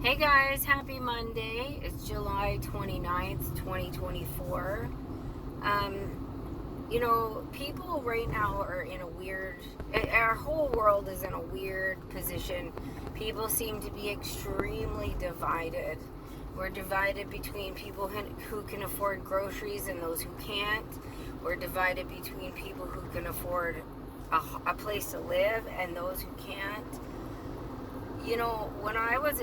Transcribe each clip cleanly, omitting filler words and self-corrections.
Hey guys, happy Monday. It's July 29th, 2024. People right now are in a weird, our whole world is in a weird position. People seem to be extremely divided. We're divided between people who can afford groceries and those who can't. We're divided between people who can afford a place to live and those who can't. When I was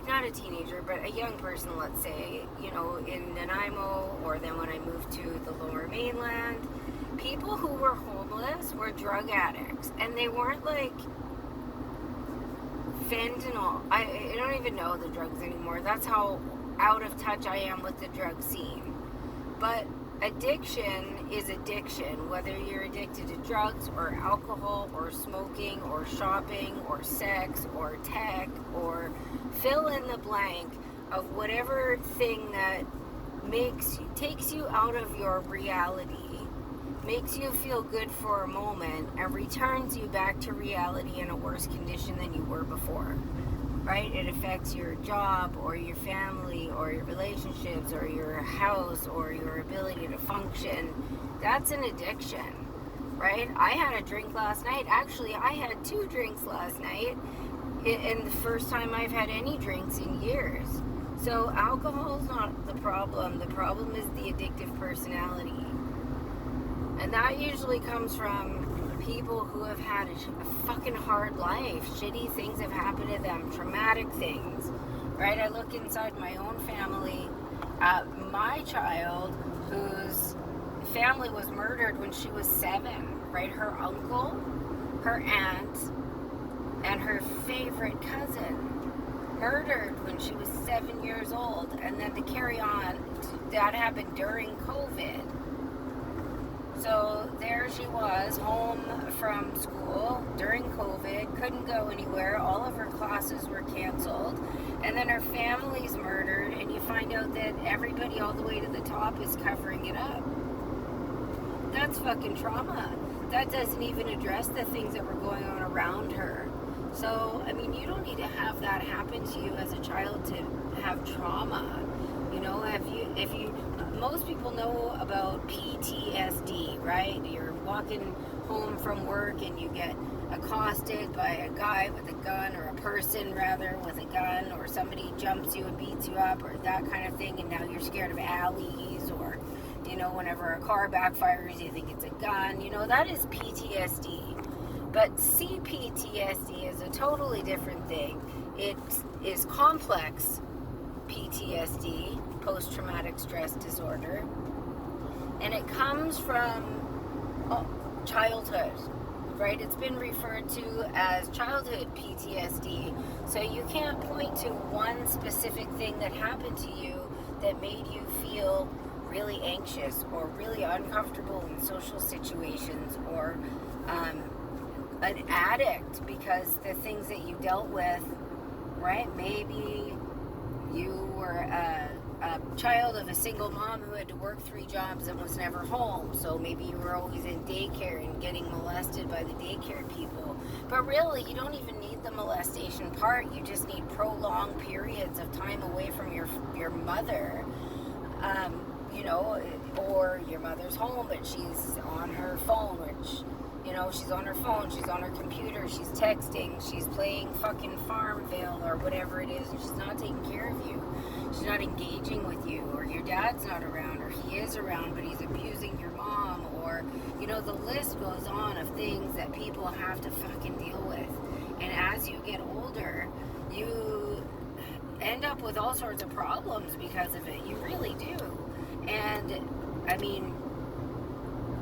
not a teenager, but a young person, let's say, in Nanaimo, or then when I moved to the lower mainland, people who were homeless were drug addicts. And they weren't like fentanyl. I don't even know the drugs anymore. That's how out of touch I am with the drug scene. But addiction is addiction, whether you're addicted to drugs or alcohol or smoking or shopping or sex or tech or fill in the blank of whatever thing that takes you out of your reality, makes you feel good for a moment, and returns you back to reality in a worse condition than you were before. Right? It affects your job or your family or your relationships or your house or your ability to function. That's an addiction, right? I had a drink last night. Actually, I had 2 drinks last night, and the first time I've had any drinks in years. So alcohol is not the problem. The problem is the addictive personality. And that usually comes from people who have had a fucking hard life. Shitty things have happened to them, traumatic things, right? I look inside my own family at my child whose family was murdered when she was 7, right? Her uncle, her aunt, and her favorite cousin murdered when she was 7 years old. And then to carry on, that happened during COVID. So there she was, home from school during COVID, couldn't go anywhere, all of her classes were canceled, and then her family's murdered, and you find out that everybody all the way to the top is covering it up. That's fucking trauma. That doesn't even address the things that were going on around her. So, you don't need to have that happen to you as a child to have trauma. Most people know about PTSD, right? You're walking home from work and you get accosted by a guy with a gun, or a person rather with a gun, or somebody jumps you and beats you up, or that kind of thing, and now you're scared of alleys, or whenever a car backfires you think it's a gun. That is PTSD. But CPTSD is a totally different thing. It is complex PTSD, post-traumatic stress disorder, and it comes from childhood, right? It's been referred to as childhood PTSD. So you can't point to one specific thing that happened to you that made you feel really anxious or really uncomfortable in social situations, or an addict because the things that you dealt with, right? Maybe you were a child of a single mom who had to work 3 jobs and was never home. So maybe you were always in daycare and getting molested by the daycare people. But really, you don't even need the molestation part. You just need prolonged periods of time away from your mother. Or your mother's home, but she's on her phone, which, she's on her phone, she's on her computer, she's texting, she's playing fucking Farmville or whatever it is, and she's not taking care of you. She's not engaging with you, or your dad's not around, or he is around, but he's abusing your mom, or, the list goes on of things that people have to fucking deal with. And as you get older, you end up with all sorts of problems because of it. You really do. And,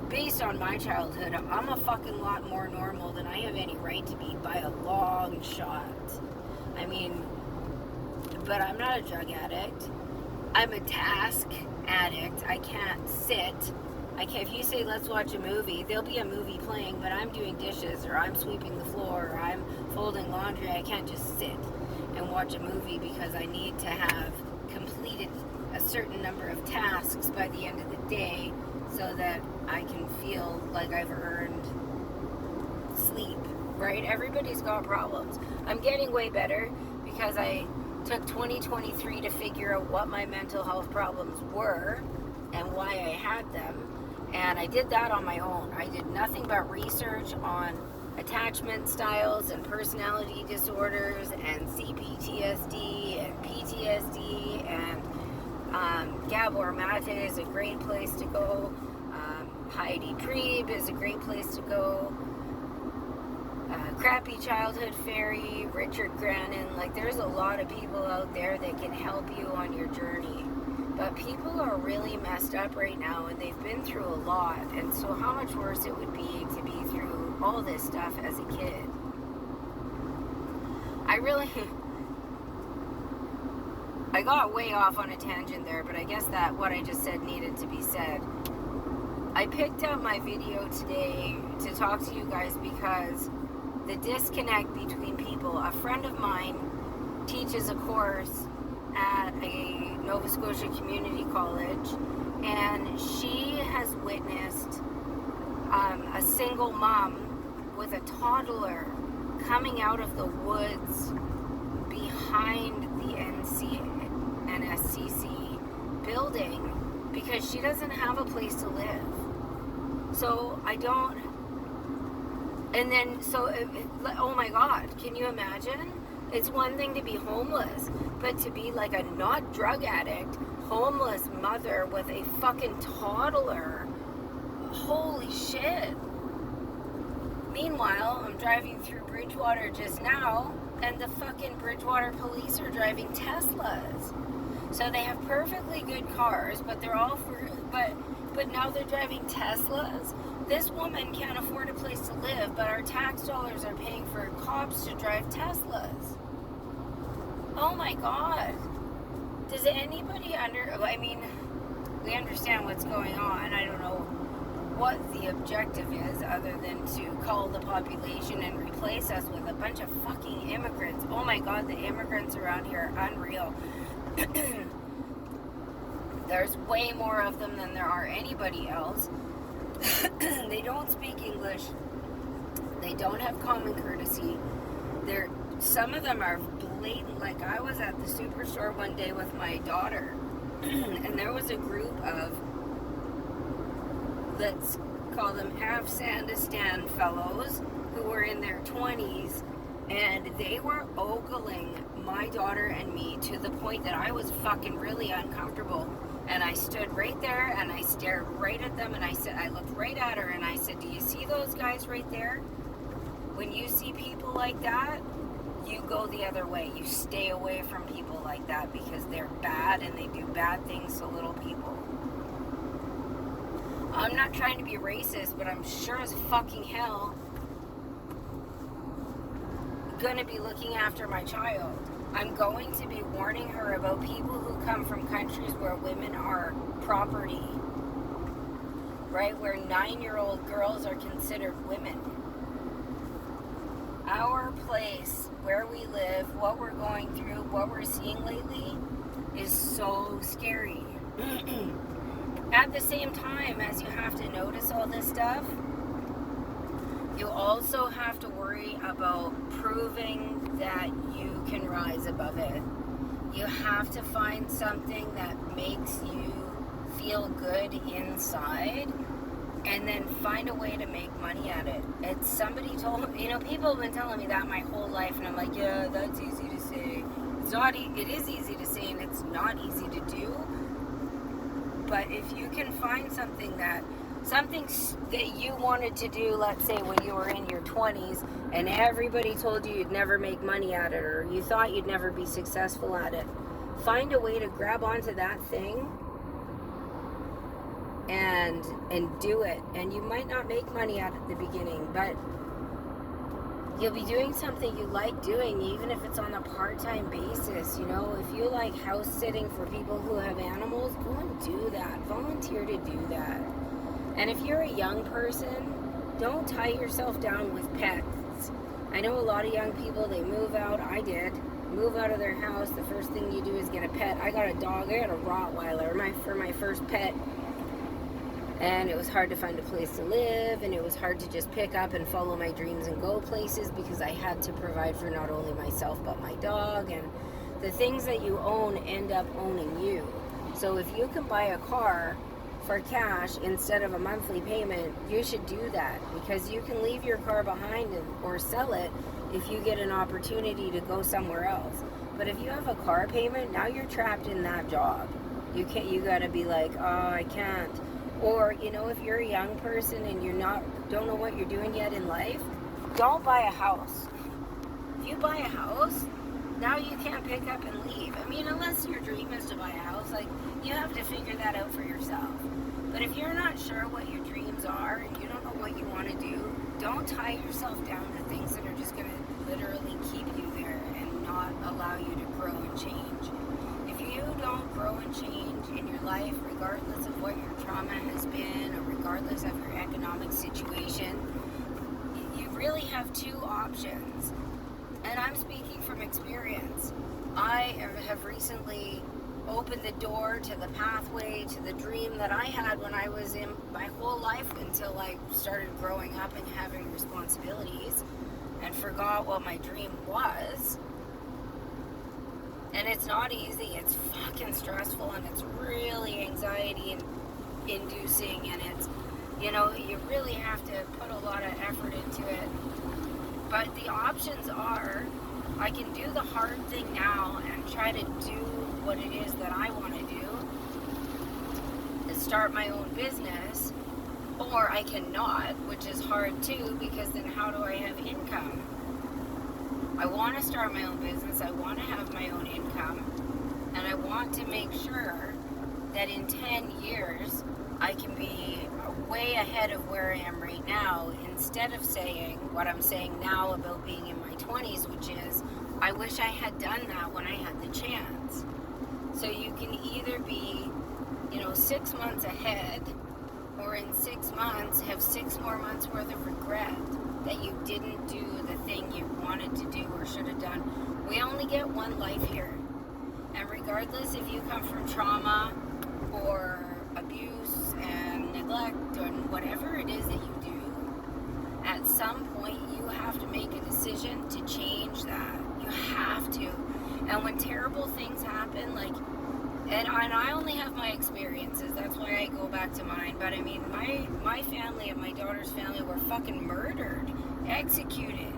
based on my childhood, I'm a fucking lot more normal than I have any right to be by a long shot. But I'm not a drug addict. I'm a task addict. I can't sit. If you say, let's watch a movie, there'll be a movie playing, but I'm doing dishes, or I'm sweeping the floor, or I'm folding laundry. I can't just sit and watch a movie because I need to have completed a certain number of tasks by the end of the day so that I can feel like I've earned sleep, right? Everybody's got problems. I'm getting way better because I took 2023 to figure out what my mental health problems were and why I had them. And I did that on my own. I did nothing but research on attachment styles and personality disorders and CPTSD and PTSD, and Gabor Mate is a great place to go. Heidi Priebe is a great place to go. Crappy Childhood Fairy, Richard Grannon. Like, there's a lot of people out there that can help you on your journey. But people are really messed up right now, and they've been through a lot. And so how much worse it would be to be through all this stuff as a kid. I got way off on a tangent there, but I guess that what I just said needed to be said. I picked up my video today to talk to you guys because the disconnect between people. A friend of mine teaches a course at a Nova Scotia community college, and she has witnessed a single mom with a toddler coming out of the woods behind the NSCC building because she doesn't have a place to live. So oh my God, can you imagine? It's one thing to be homeless, but to be like a not drug addict, homeless mother with a fucking toddler. Holy shit. Meanwhile, I'm driving through Bridgewater just now, and the fucking Bridgewater police are driving Teslas. So they have perfectly good cars, but they're all but now they're driving Teslas. This woman can't afford a place to live, but our tax dollars are paying for cops to drive Teslas. Oh my God. Does anybody we understand what's going on. I don't know what the objective is other than to cull the population and replace us with a bunch of fucking immigrants. Oh my God, the immigrants around here are unreal. There's way more of them than there are anybody else. They don't speak English. They don't have common courtesy. Some of them are blatant. Like, I was at the Superstore one day with my daughter, and there was a group of, let's call them Afghanistan fellows, who were in their 20s, and they were ogling my daughter and me to the point that I was fucking really uncomfortable. And I stood right there and I stared right at them, and I looked right at her and I said, do you see those guys right there? When you see people like that, you go the other way. You stay away from people like that because they're bad and they do bad things to little people. I'm not trying to be racist, but I'm sure as fucking hell gonna be looking after my child. I'm going to be warning her about people who come from countries where women are property, right? Where 9-year-old girls are considered women. Our place, where we live, what we're going through, what we're seeing lately is so scary. At the same time as you have to notice all this stuff, you also have to worry about proving that you can rise above it. You have to find something that makes you feel good inside, and then find a way to make money at it. It's somebody told me, people have been telling me that my whole life, and I'm like, yeah, that's easy to say. It is easy to say, and it's not easy to do. But if you can find something that you wanted to do, let's say when you were in your 20s, and everybody told you you'd never make money at it, or you thought you'd never be successful at it, find a way to grab onto that thing and do it. And you might not make money at it at the beginning, but you'll be doing something you like doing, even if it's on a part-time basis. If you like house sitting for people who have animals, go and do that. Volunteer to do that. And if you're a young person, don't tie yourself down with pets. I know a lot of young people, they move out. I did. Move out of their house. The first thing you do is get a pet. I got a dog. I got a Rottweiler for my first pet. And it was hard to find a place to live, and it was hard to just pick up and follow my dreams and go places because I had to provide for not only myself but my dog. And the things that you own end up owning you. So if you can buy a car for cash instead of a monthly payment, you should do that, because you can leave your car behind or sell it if you get an opportunity to go somewhere else. But if you have a car payment, now you're trapped in that job. You gotta be like, oh, I can't. Or, if you're a young person and don't know what you're doing yet in life, don't buy a house. If you buy a house, now you can't pick up and leave. I mean, unless your dream is to buy a house, you have to figure that out for yourself. But if you're not sure what your dreams are and you don't know what you want to do, don't tie yourself down to things that are just going to literally keep you there and not allow you to grow and change. If you don't grow and change in your life, regardless of what your trauma has been or regardless of your economic situation, you really have two options. And I'm speaking from experience. I have recently opened the door to the pathway to the dream that I had when I was in my whole life, until I started growing up and having responsibilities and forgot what my dream was. And it's not easy. It's fucking stressful, and it's really anxiety inducing, and it's, you really have to put a lot of effort into it. But the options are, I can do the hard thing now and try to do what it is that I want to do, is start my own business, or I cannot, which is hard too, because then how do I have income? I want to start my own business, I want to have my own income, and I want to make sure that in 10 years I can be way ahead of where I am right now, instead of saying what I'm saying now about being in my 20s, which is, I wish I had done that when I had the chance. So you can either be, 6 months ahead, or in 6 months have 6 more months worth of regret that you didn't do the thing you wanted to do or should have done. We only get one life here. And regardless if you come from trauma or abuse and neglect or whatever it is that you do, at some point you have to make a decision to change that. You have to. And when terrible things happen, and I only have my experiences, that's why I go back to mine, but I mean, my family and my daughter's family were fucking murdered, executed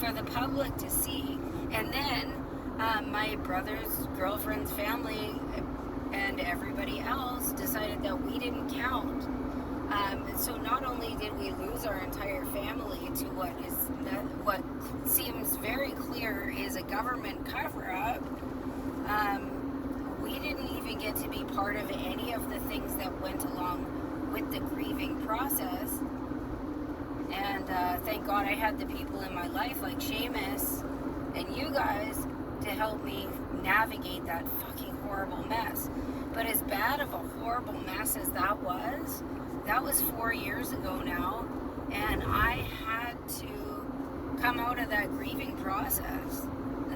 for the public to see. And then my brother's girlfriend's family and everybody else decided that we didn't count. So not only did we lose our entire family to what seems very clear is a government cover-up, we didn't even get to be part of any of the things that went along with the grieving process. And thank God I had the people in my life like Seamus and you guys to help me navigate that fucking horrible mess. But as bad of a horrible mess as that was 4 years ago now, and I had to come out of that grieving process.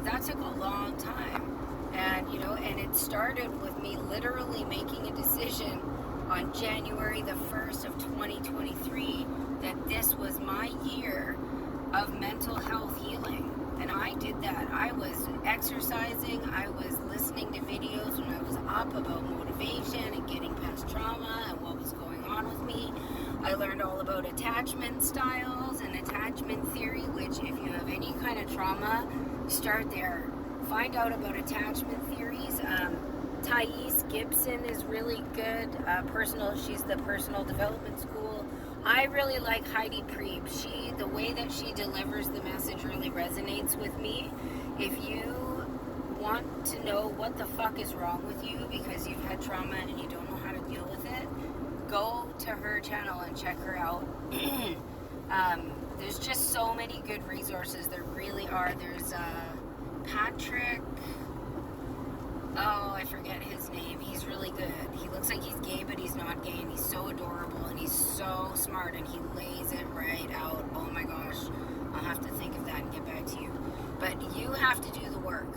That took a long time. And, and it started with me literally making a decision on January the 1st of 2023 that this was my year of mental health healing. And I did that. I was exercising, I was listening to videos when I was up about motivation and getting past trauma and what was going on with me. I learned all about attachment styles and attachment theory, which if you have any kind of trauma, start there. Find out about attachment theories. Thais Gibson is really good. She's the personal development school. I really like Heidi Prieb. The way that she delivers the message really resonates with me. If you want to know what the fuck is wrong with you because you've had trauma and you don't know how to deal with it, go to her channel and check her out. There's just so many good resources. There really are. There's Patrick, I forget his name. He's really good. He looks like he's gay, but he's not gay, and he's so adorable, and he's so smart, and he lays it right out. Oh my gosh. I'll have to think of that and get back to you. But you have to do the work,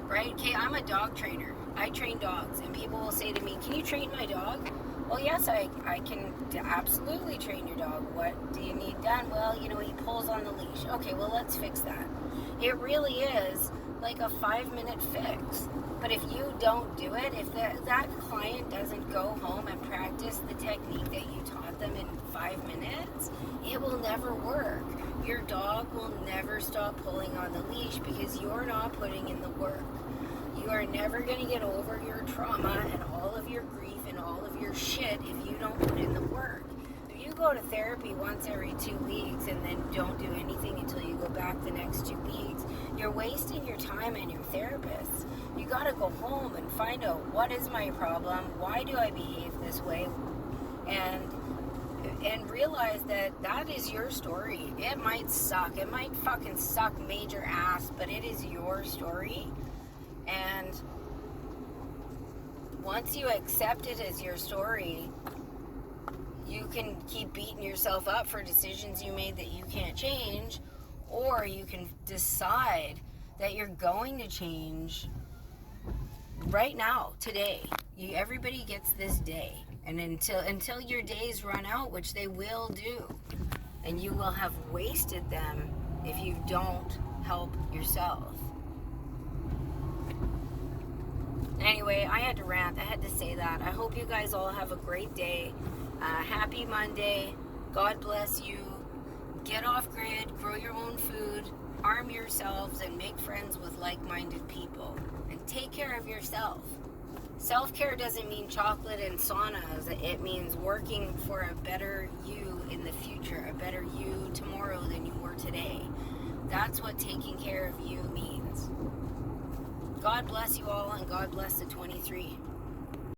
right? Okay, I'm a dog trainer. I train dogs, and people will say to me, can you train my dog? Well, yes, I can absolutely train your dog. What do you need done? Well, he pulls on the leash. Okay, well, let's fix that. It really is like a 5-minute fix. But if you don't do it, if that client doesn't go home and practice the technique that you taught them in 5 minutes, it will never work. Your dog will never stop pulling on the leash because you're not putting in the work. You are never going to get over your trauma and all of your grief and all of your shit if you don't put in the work. If you go to therapy once every 2 weeks and then don't do anything until you go back the next 2 weeks, you're wasting your time and your therapist. You got to go home and find out, what is my problem? Why do I behave this way? And realize that is your story. It might suck. It might fucking suck major ass, but it is your story. And once you accept it as your story, you can keep beating yourself up for decisions you made that you can't change, or you can decide that you're going to change right now, today. Everybody gets this day. And until your days run out, which they will do, and you will have wasted them if you don't help yourself. Anyway, I had to rant. I had to say that. I hope you guys all have a great day. Happy Monday. God bless you. Get off grid. Grow your own food. Arm yourselves and make friends with like-minded people. And take care of yourself. Self-care doesn't mean chocolate and saunas. It means working for a better you in the future, a better you tomorrow than you were today. That's what taking care of you means. God bless you all, and God bless the 23.